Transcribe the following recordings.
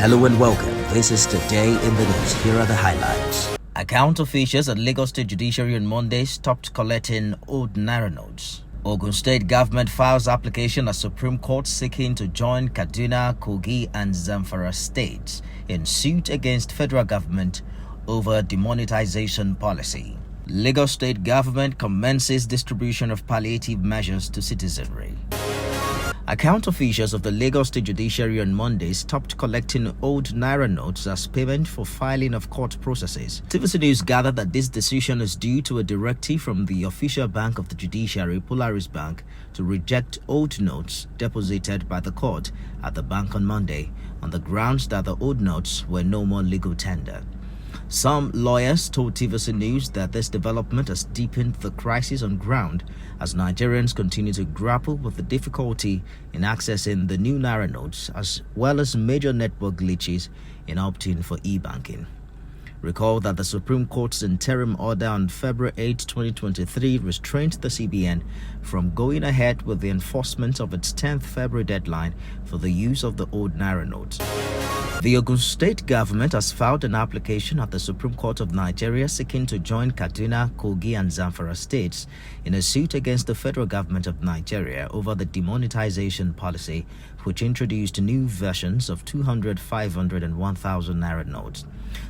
Hello and welcome. This is Today in the News. Here are the highlights. Account officials at Lagos State Judiciary on Monday stopped collecting old Naira notes. Ogun State government files application at Supreme Court seeking to join Kaduna, Kogi and Zamfara states in suit against federal government over demonetization policy. Lagos State government commences distribution of palliative measures to citizenry. Account officials of the Lagos State Judiciary on Monday stopped collecting old Naira notes as payment for filing of court processes. TVC News gathered that this decision is due to a directive from the official bank of the Judiciary, Polaris Bank, to reject old notes deposited by the court at the bank on Monday on the grounds that the old notes were no more legal tender. Some lawyers told TVC News that this development has deepened the crisis on ground as Nigerians continue to grapple with the difficulty in accessing the new Naira notes as well as major network glitches in opting for e-banking. Recall that the Supreme Court's interim order on February 8, 2023 restrained the CBN from going ahead with the enforcement of its 10th February deadline for the use of the old Naira notes. The Ogun State government has filed an application at the Supreme Court of Nigeria seeking to join Kaduna, Kogi and Zamfara states in a suit against the federal government of Nigeria over the demonetization policy which introduced new versions of 200, 500 and 1,000 Naira notes.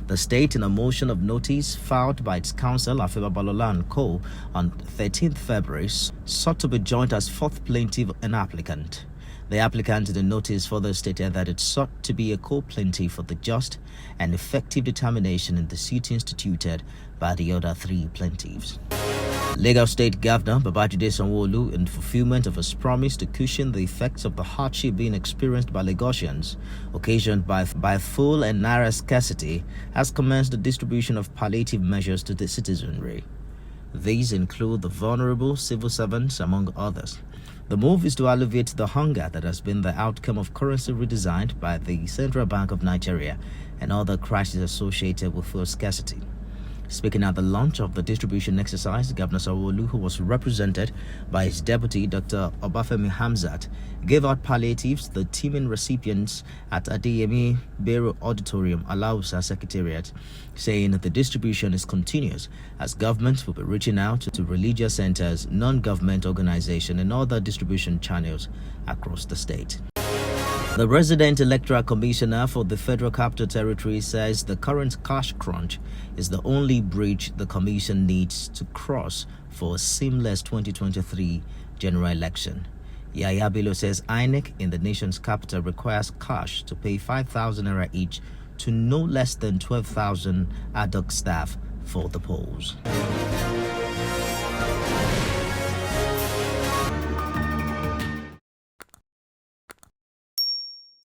The state, in a motion of notice filed by its counsel, Afeba Balola and Co. on 13th February, sought to be joined as fourth plaintiff and applicant. The applicant in the notice further stated that it sought to be a co-plaintiff for the just and effective determination in the suit instituted by the other three plaintiffs. Lagos State Governor Babajide Sanwo-Olu, in fulfillment of his promise to cushion the effects of the hardship being experienced by Lagosians, occasioned by fuel and Naira scarcity, has commenced the distribution of palliative measures to the citizenry. These include the vulnerable, civil servants, among others. The move is to alleviate the hunger that has been the outcome of currency redesigned by the Central Bank of Nigeria and other crises associated with fuel scarcity. Speaking at the launch of the distribution exercise, Governor Sanwo-Olu, who was represented by his deputy, Dr. Obafemi Hamzat, gave out palliatives to the teeming recipients at Adeyemi Bero Auditorium, Alausa Secretariat, saying that the distribution is continuous as government will be reaching out to religious centers, non-government organizations and other distribution channels across the state. The resident electoral commissioner for the Federal Capital Territory says the current cash crunch is the only bridge the commission needs to cross for a seamless 2023 general election. Yaya Bello says INEC in the nation's capital requires cash to pay 5,000 Naira each to no less than 12,000 ad hoc staff for the polls.